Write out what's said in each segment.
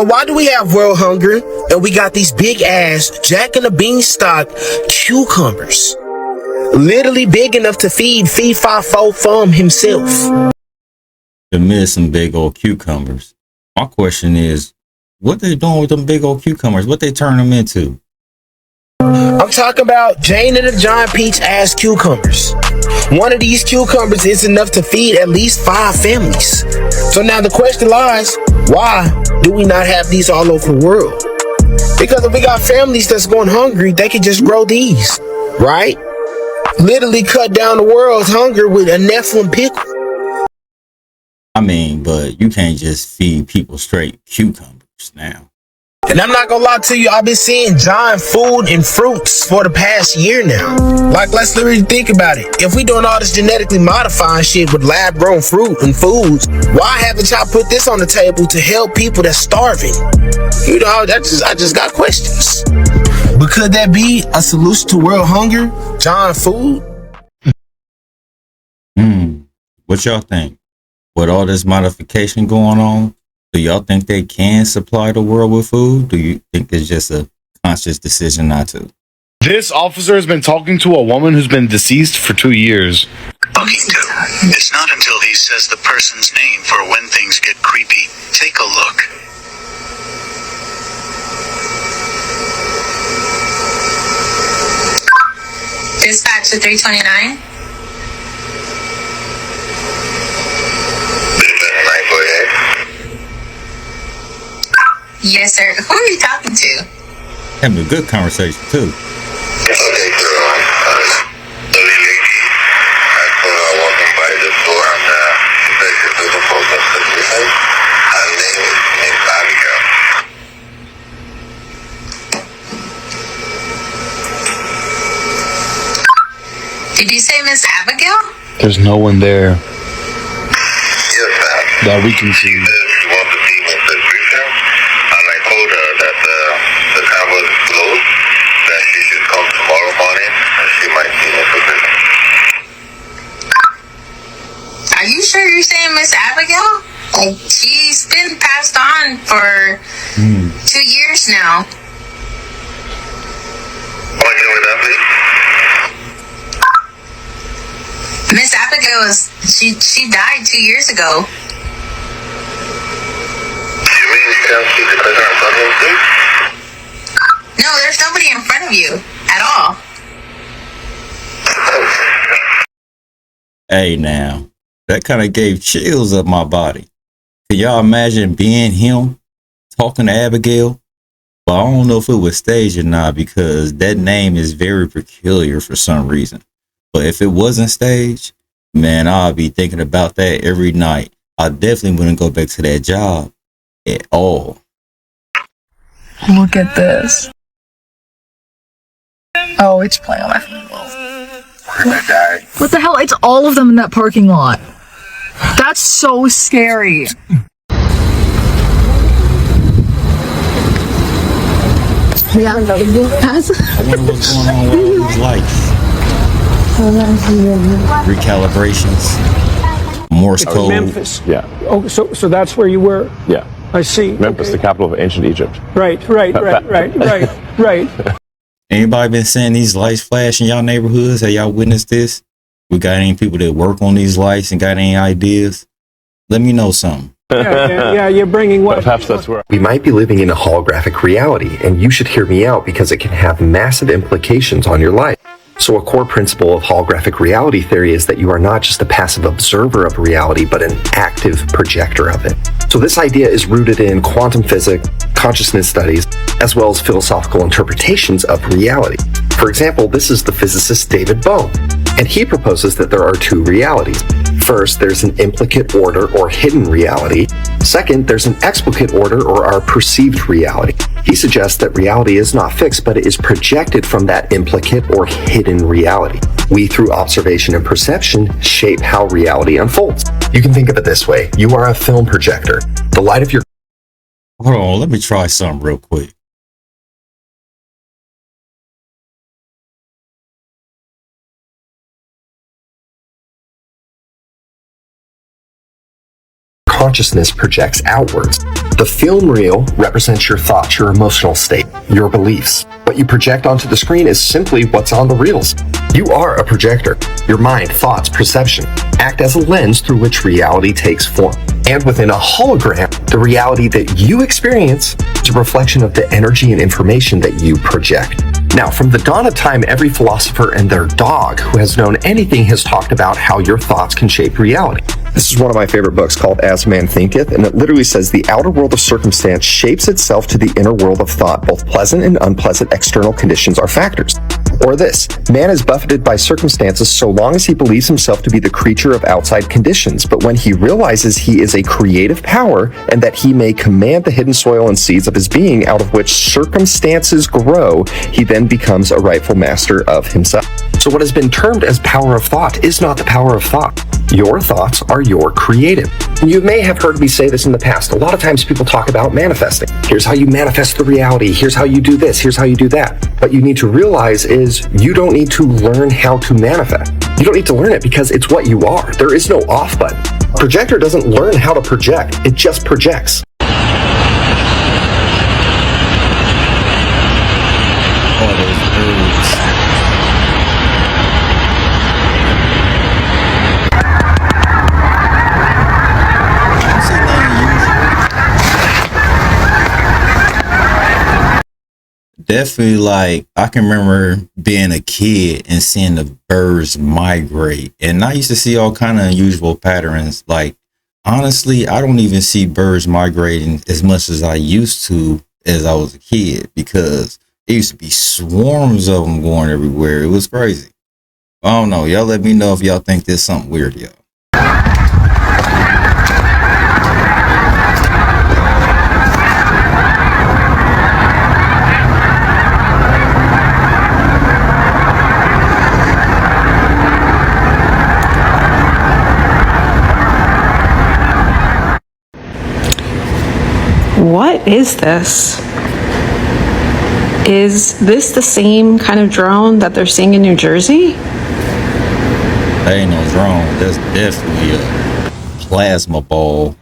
So why do we have world hunger and we got these big ass Jack and the Beanstalk cucumbers? Literally big enough to feed Fee Fi Fo Fum himself. The miss some big old cucumbers. My question is, what they doing with them big old cucumbers? What they turn them into? I'm talking about Jane and the Giant Peach ass cucumbers. One of these cucumbers is enough to feed at least 5 families. So now the question lies, why do we not have these all over the world? Because if we got families that's going hungry, they can just grow these, right? Literally cut down the world's hunger with a Nephilim pickle. I mean, but you can't just feed people straight cucumbers now. And I'm not gonna lie to you, I've been seeing giant food and fruits for the past year now. Like, let's literally think about it. If we doing all this genetically modifying shit with lab grown fruit and foods, why haven't y'all put this on the table to help people that's starving? You know, I just got questions. But could that be a solution to world hunger? Giant food? What y'all think? With all this modification going on, do y'all think they can supply the world with food? Do you think it's just a conscious decision not to? This officer has been talking to a woman who's been deceased for 2 years. It's not until he says the person's name for when things get creepy. Take a look. Dispatch to 329. Yes, sir. Who are you talking to? Having a good conversation too. Okay, girl. The lady, I saw her walking by the store and she said she's looking for some assistance. Her name is Miss Abigail. Did you say Miss Abigail? There's no one there Yes, ma'am. that we can see. She wants to see Mr. Griffin, and I told her that the campus is closed, that she should come tomorrow morning, and she might see Mr. Griffin. Are you sure you're saying Miss Abigail? Like, she's been passed on for 2 years now. Come again with that, please? Miss Abigail she died 2 years ago. You mean you can't see the person in front of you? No, there's nobody in front of you at all. Hey now, that kind of gave chills up my body. Can y'all imagine being him talking to Abigail? But I don't know if it was staged or not because that name is very peculiar for some reason. But if it wasn't staged, man, I'll be thinking about that every night. I definitely wouldn't go back to that job at all. Look at this. Oh, it's playing on my phone. What the hell? It's all of them in that parking lot. That's so scary. I wonder what's going on with all these lights. Recalibrations. Morse code. Memphis. Yeah. Oh, so that's where you were? Yeah. I see. Memphis, Okay. the capital of ancient Egypt. Right. Anybody been seeing these lights flash in y'all neighborhoods? Have y'all witnessed this? We got any people that work on these lights and got any ideas? Let me know something. Yeah, you're bringing what? Perhaps that's where. We might be living in a holographic reality, and you should hear me out because it can have massive implications on your life. So a core principle of holographic reality theory is that you are not just a passive observer of reality, but an active projector of it. So this idea is rooted in quantum physics, consciousness studies, as well as philosophical interpretations of reality. For example, this is the physicist David Bohm, and he proposes that there are 2 realities. First, there's an implicate order or hidden reality. Second, there's an explicate order or our perceived reality. He suggests that reality is not fixed, but it is projected from that implicate or hidden reality. We, through observation and perception, shape how reality unfolds. You can think of it this way. You are a film projector. The light of your Hold on, let me try something real quick. consciousness projects outwards. The film reel represents your thoughts, your emotional state, your beliefs. What you project onto the screen is simply what's on the reels. You are a projector. Your mind, thoughts, perception act as a lens through which reality takes form. And within a hologram, the reality that you experience is a reflection of the energy and information that you project. Now, from the dawn of time, every philosopher and their dog who has known anything has talked about how your thoughts can shape reality. This is one of my favorite books called As Man Thinketh, and it literally says the outer world of circumstance shapes itself to the inner world of thought. Both pleasant and unpleasant external conditions are factors. Or this, man is buffeted by circumstances so long as he believes himself to be the creature of outside conditions, but when he realizes he is a creative power and that he may command the hidden soil and seeds of his being out of which circumstances grow, he then becomes a rightful master of himself. So what has been termed as power of thought is not the power of thought. Your thoughts are your creative. You may have heard me say this in the past. A lot of times people talk about manifesting. Here's how you manifest the reality. Here's how you do this. Here's how you do that. What you need to realize is you don't need to learn how to manifest. You don't need to learn it because it's what you are. There is no off button. Projector doesn't learn how to project. It just projects. All those birds. Definitely, like, I can remember being a kid and seeing the birds migrate, and I used to see all kind of unusual patterns. Like, honestly, I don't even see birds migrating as much as I used to as I was a kid, because there used to be swarms of them going everywhere. It was crazy. I don't know. Y'all let me know if y'all think there's something weird, y'all. What is this? Is this the same kind of drone that they're seeing in New Jersey? That ain't no drone. That's definitely a plasma ball.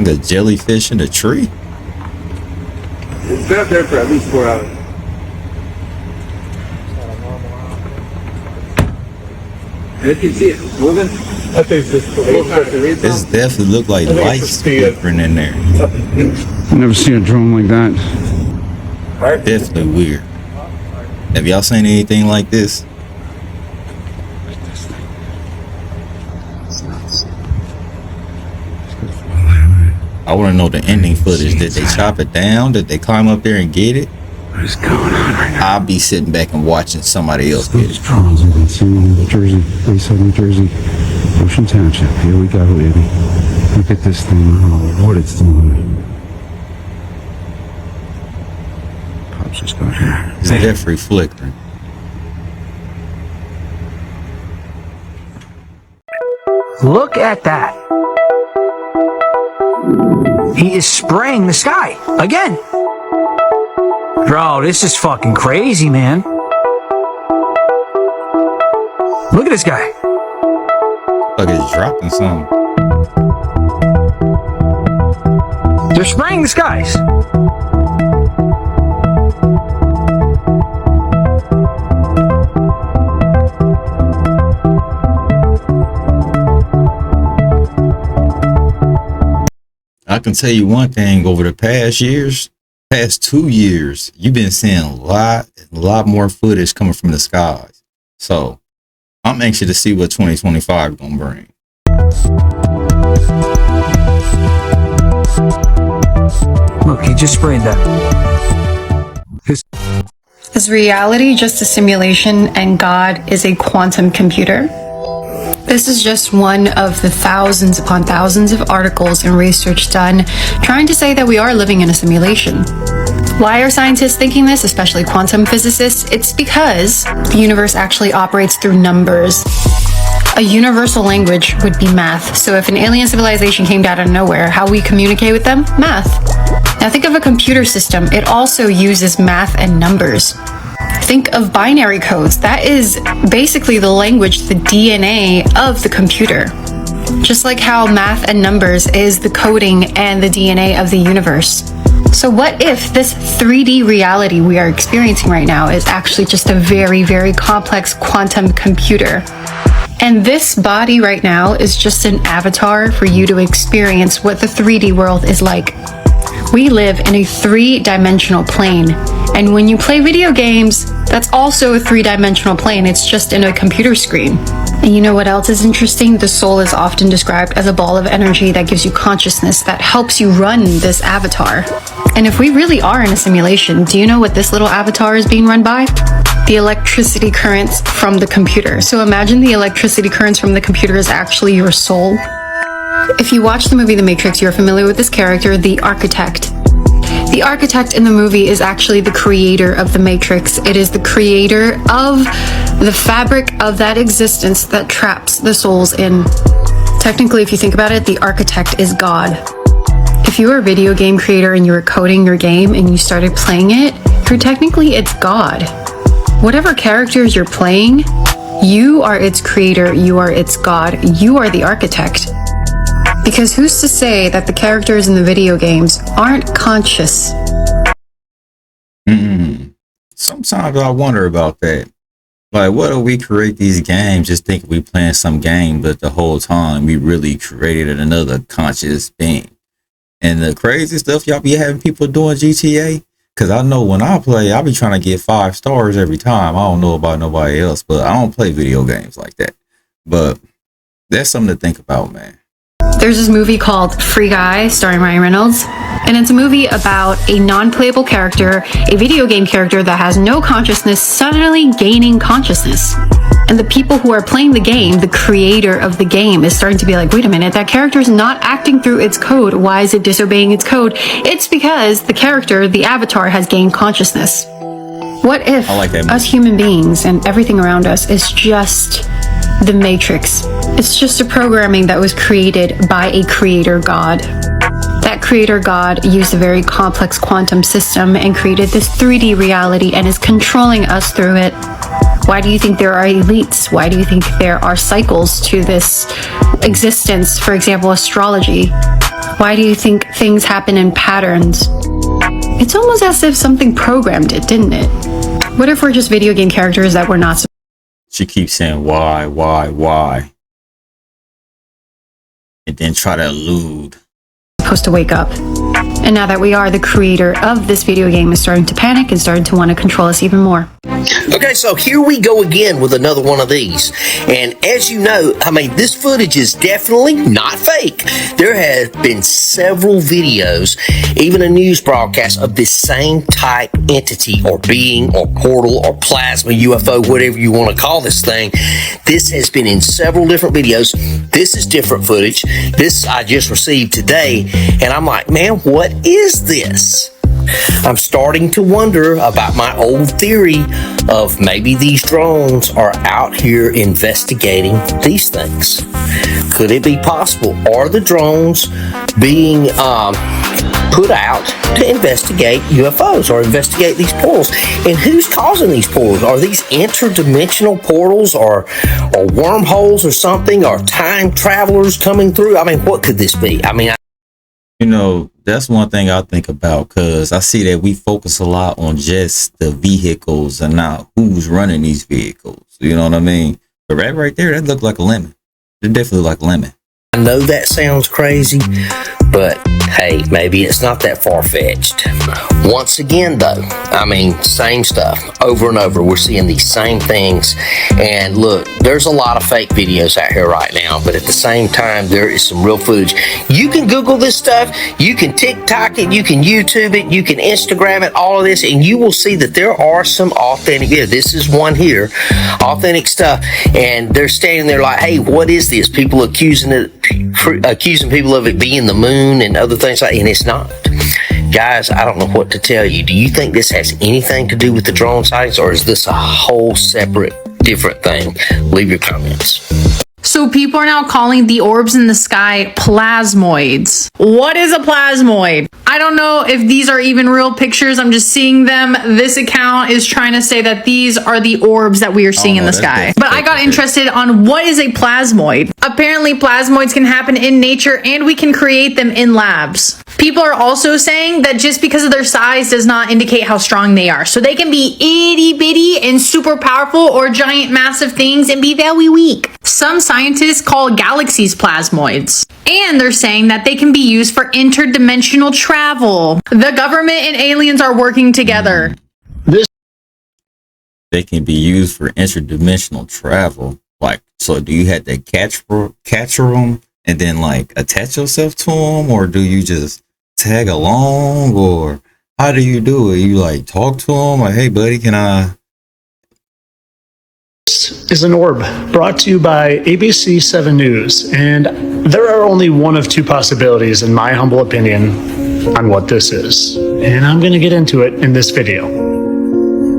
The jellyfish in a tree? It's been up there for at least 4 hours. You can see it moving. I think This definitely look like lights flickering in there. I've never seen a drone like that. Definitely weird. Have y'all seen anything like this? I want to know the ending footage. Did they chop it down? Did they climb up there and get it? What is going on right now? I'll be sitting back and watching somebody else get Those it. drones I've been seeing in New Jersey, Bayside, New Jersey, Ocean Township. Here we go, baby. Look at this thing. I don't know what it's doing. Pops just got here. It's definitely flickering. Look at that. He is spraying the sky again. Bro, this is fucking crazy, man. Look at this guy. Like it's dropping something. They're spraying the skies. I can tell you one thing, over the past 2 years, you've been seeing a lot more footage coming from the skies. So I'm anxious to see what 2025 is gonna bring. Look, he just sprayed that. Is reality just a simulation and God is a quantum computer? This is just one of the thousands upon thousands of articles and research done trying to say that we are living in a simulation. Why are scientists thinking this, especially quantum physicists? It's because the universe actually operates through numbers. A universal language would be math. So if an alien civilization came out of nowhere, how we communicate with them? Math. Now think of a computer system. It also uses math and numbers. Think of binary codes. That is basically the language, the DNA of the computer. Just like how math and numbers is the coding and the DNA of the universe. So what if this 3D reality we are experiencing right now is actually just a very, very complex quantum computer? And this body right now is just an avatar for you to experience what the 3D world is like. We live in a 3-dimensional plane. And when you play video games, that's also a 3-dimensional plane. It's just in a computer screen. And you know what else is interesting? The soul is often described as a ball of energy that gives you consciousness, that helps you run this avatar. And if we really are in a simulation, do you know what this little avatar is being run by? The electricity currents from the computer. So imagine the electricity currents from the computer is actually your soul. If you watch the movie The Matrix, you're familiar with this character, the architect. The architect in the movie is actually the creator of the Matrix. It is the creator of the fabric of that existence that traps the souls in. Technically, if you think about it, the architect is God. If you were a video game creator and you were coding your game and you started playing it, technically it's God. Whatever characters you're playing, you are its creator, you are its God, you are the architect. Because who's to say that the characters in the video games aren't conscious? Sometimes I wonder about that. Like, what if we create these games just think we playing some game, but the whole time we really created another conscious being? And the crazy stuff y'all be having people doing GTA, because I know when I play, I be trying to get 5 stars every time. I don't know about nobody else, but I don't play video games like that. But that's something to think about, man. There's this movie called Free Guy starring Ryan Reynolds, and it's a movie about a non-playable character, a video game character that has no consciousness suddenly gaining consciousness. And the people who are playing the game, the creator of the game, is starting to be like, wait a minute, that character is not acting through its code. Why is it disobeying its code? It's because the character, the avatar, has gained consciousness. What if us human beings and everything around us is just the Matrix? It's just a programming that was created by a creator God. That creator God used a very complex quantum system and created this 3D reality and is controlling us through it. Why do you think there are elites? Why do you think there are cycles to this existence? For example, astrology. Why do you think things happen in patterns? It's almost as if something programmed it, didn't it? What if we're just video game characters that we're not? She keeps saying why, and then try to elude. Supposed to wake up. And now that we are, the creator of this video game is starting to panic and starting to want to control us even more. Okay, so here we go again with another one of these. And as you know, I mean, this footage is definitely not fake. There have been several videos, even a news broadcast of this same type entity or being or portal or plasma, UFO, whatever you want to call this thing. This has been in several different videos. This is different footage. This I just received today. And I'm like, man, what is this? I'm starting to wonder about my old theory of maybe these drones are out here investigating these things. Could it be possible? Are the drones being put out to investigate UFOs or investigate these portals? And who's causing these portals? Are these interdimensional portals or wormholes or something? Or time travelers coming through? I mean, what could this be? I mean, you know, that's one thing I think about, because I see that we focus a lot on just the vehicles and not who's running these vehicles. You know what I mean? But right there, that looked like a lemon. It definitely like a lemon. I know that sounds crazy, but hey, maybe it's not that far-fetched. Once again, though, I mean, same stuff over and over. We're seeing these same things. And look, there's a lot of fake videos out here right now, but at the same time, there is some real footage. You can Google this stuff. You can TikTok it. You can YouTube it. You can Instagram it, all of this, and you will see that there are some authentic videos. This is one here, authentic stuff. And they're standing there like, hey, what is this? People accusing people of it being the moon and other things like that, and it's not. Guys, I don't know what to tell you. Do you think this has anything to do with the drone sightings, or is this a whole separate, different thing? Leave your comments. So people are now calling the orbs in the sky plasmoids. What is a plasmoid? I don't know if these are even real pictures. I'm just seeing them. This account is trying to say that these are the orbs that we are seeing in the sky. But I got interested on what is a plasmoid. Apparently plasmoids can happen in nature and we can create them in labs. People are also saying that just because of their size does not indicate how strong they are. So they can be itty bitty and super powerful, or giant massive things and be very weak. Some scientists call galaxies plasmoids. And they're saying that they can be used for interdimensional travel. The government and aliens are working together. They can be used for interdimensional travel. Like, so do you have to capture them and then like attach yourself to them, or do you just tag along, or how do you do it? You like talk to them like, hey buddy, can I? This is an orb brought to you by ABC 7 News, and there are only one of two possibilities, in my humble opinion, on what this is. And I'm going to get into it in this video.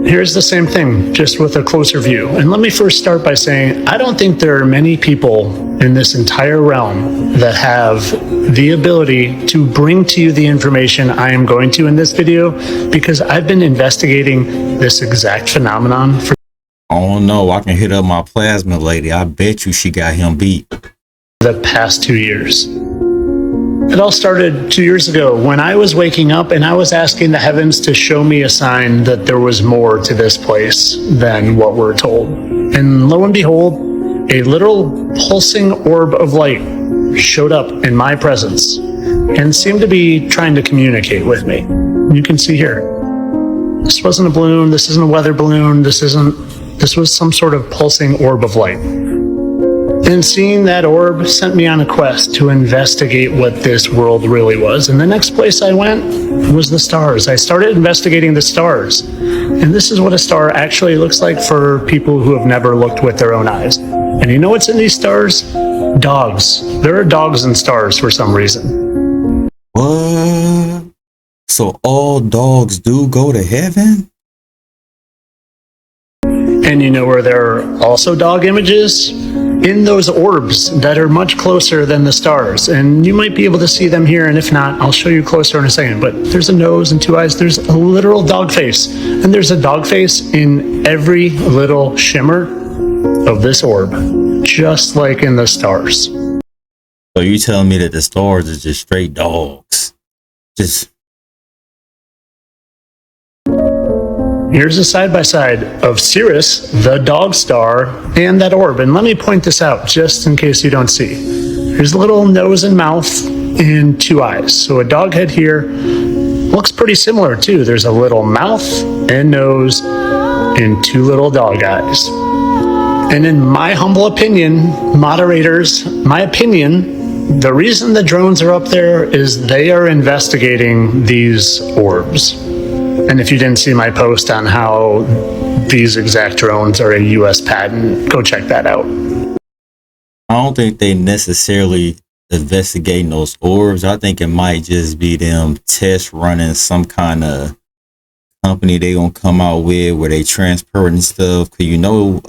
Here's the same thing, just with a closer view. And let me first start by saying, I don't think there are many people in this entire realm that have the ability to bring to you the information I am going to in this video, because I've been investigating this exact phenomenon for Oh no, I can hit up my plasma lady. I bet you she got him beat. the past 2 years. It all started 2 years ago when I was waking up and I was asking the heavens to show me a sign that there was more to this place than what we're told. And lo and behold, a literal pulsing orb of light showed up in my presence and seemed to be trying to communicate with me. You can see here. This wasn't a balloon, this isn't a weather balloon, this was some sort of pulsing orb of light. And seeing that orb sent me on a quest to investigate what this world really was. And the next place I went was the stars. I started investigating the stars. And this is what a star actually looks like for people who have never looked with their own eyes. And you know what's in these stars? Dogs. There are dogs in stars for some reason. What? So all dogs do go to heaven? And you know where there are also dog images? In those orbs that are much closer than the stars. And you might be able to see them here, and if not, I'll show you closer in a second. But there's a nose and two eyes. There's a literal dog face. And there's a dog face in every little shimmer of this orb, just like in the stars. So you telling me that the stars are just straight dogs? Here's a side-by-side of Sirius, the dog star, and that orb. And let me point this out, just in case you don't see. There's a little nose and mouth and two eyes. So a dog head here looks pretty similar, too. There's a little mouth and nose and two little dog eyes. And in my humble opinion, moderators, my opinion, the reason the drones are up there is they are investigating these orbs. And if you didn't see my post on how these exact drones are a US patent, go check that out. I don't think they necessarily investigating those orbs. I think it might just be them test running some kind of company they gonna come out with where they transporting stuff. Cause you know,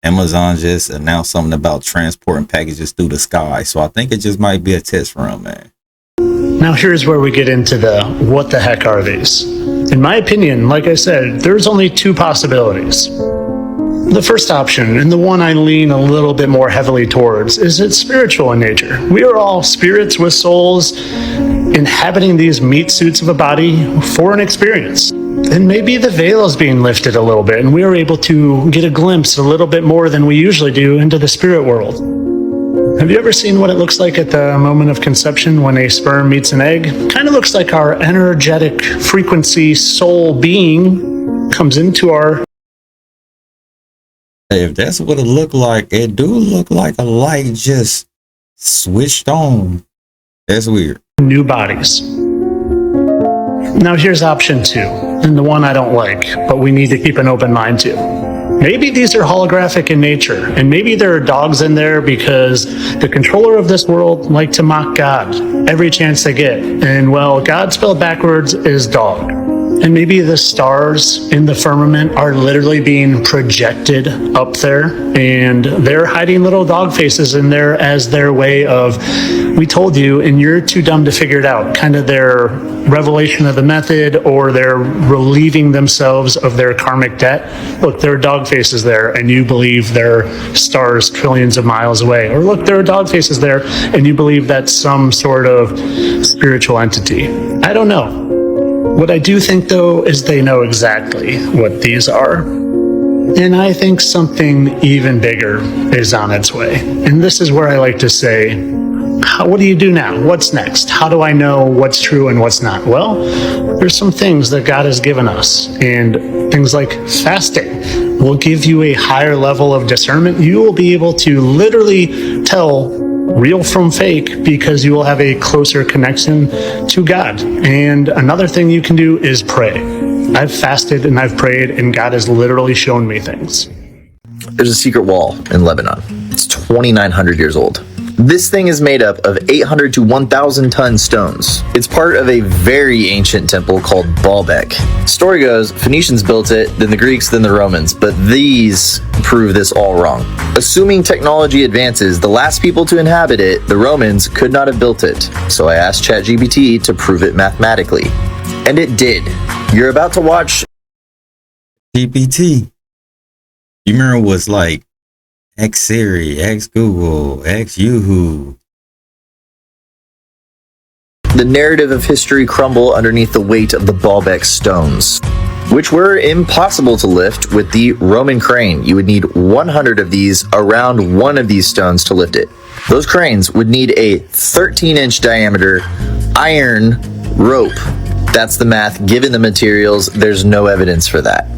Amazon just announced something about transporting packages through the sky. So I think it just might be a test run, man. Now here's where we get into the what the heck are these? In my opinion, like I said, there's only two possibilities. The first option, and the one I lean a little bit more heavily towards, is it's spiritual in nature. We are all spirits with souls inhabiting these meat suits of a body for an experience. And maybe the veil is being lifted a little bit and we are able to get a glimpse a little bit more than we usually do into the spirit world. Have you ever seen what it looks like at the moment of conception when a sperm meets an egg? Kind of looks like our energetic frequency soul being comes into our... If that's what it looked like, it do look like a light just switched on. That's weird. New bodies. Now here's option two, and the one I don't like, but we need to keep an open mind to. Maybe these are holographic in nature, and maybe there are dogs in there because the controller of this world like to mock God every chance they get. And well, God spelled backwards is dog. And maybe the stars in the firmament are literally being projected up there, and they're hiding little dog faces in there as their way of, we told you and you're too dumb to figure it out, kind of their revelation of the method, or they're relieving themselves of their karmic debt. Look, there are dog faces there and you believe they're stars trillions of miles away. Or look, there are dog faces there and you believe that's some sort of spiritual entity. I don't know. What I do think, though, is they know exactly what these are. And I think something even bigger is on its way. And this is where I like to say, what do you do now? What's next? How do I know what's true and what's not? Well, there's some things that God has given us, and things like fasting will give you a higher level of discernment. You will be able to literally tell real from fake because you will have a closer connection to God. And another thing you can do is pray. I've fasted and I've prayed, and God has literally shown me things. There's a secret wall in Lebanon. It's 2,900 years old. This thing is made up of 800 to 1,000 ton stones. It's part of a very ancient temple called Baalbek. Story goes, Phoenicians built it, then the Greeks, then the Romans, but these prove this all wrong. Assuming technology advances, the last people to inhabit it, the Romans, could not have built it. So I asked ChatGPT to prove it mathematically. And it did. You're about to watch GPT. You remember what's like X Siri, X Google, X Yahoo. the narrative of history crumble underneath the weight of the Baalbek stones, which were impossible to lift with the Roman crane. You would need 100 of these around one of these stones to lift it. Those cranes would need a 13-inch diameter iron rope. That's the math. Given the materials, there's no evidence for that.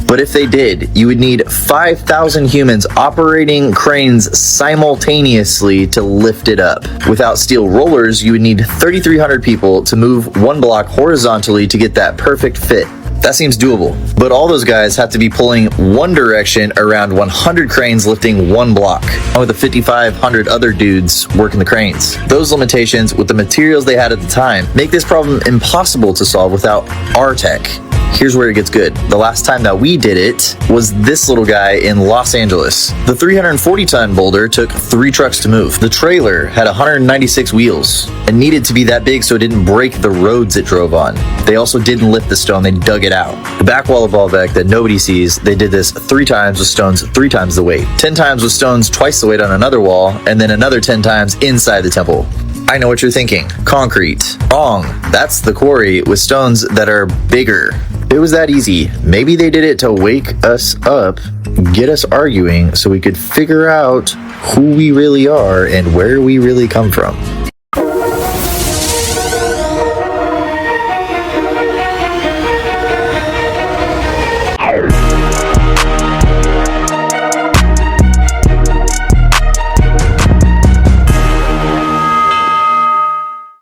But if they did, you would need 5,000 humans operating cranes simultaneously to lift it up. Without steel rollers, you would need 3,300 people to move one block horizontally to get that perfect fit. That seems doable. But all those guys have to be pulling one direction around 100 cranes lifting one block, and with the 5,500 other dudes working the cranes. Those limitations, with the materials they had at the time, make this problem impossible to solve without our tech. Here's where it gets good. The last time that we did it was this little guy in Los Angeles. The 340-ton boulder took 3 trucks to move. The trailer had 196 wheels and needed to be that big so it didn't break the roads it drove on. They also didn't lift the stone, they dug it out. The back wall of Baalbek that nobody sees, they did this 3 times with stones 3 times the weight. 10 times with stones twice the weight on another wall, and then another 10 times inside the temple. I know what you're thinking. Concrete. Wrong. That's the quarry with stones that are bigger. It was that easy. Maybe they did it to wake us up, get us arguing so we could figure out who we really are and where we really come from.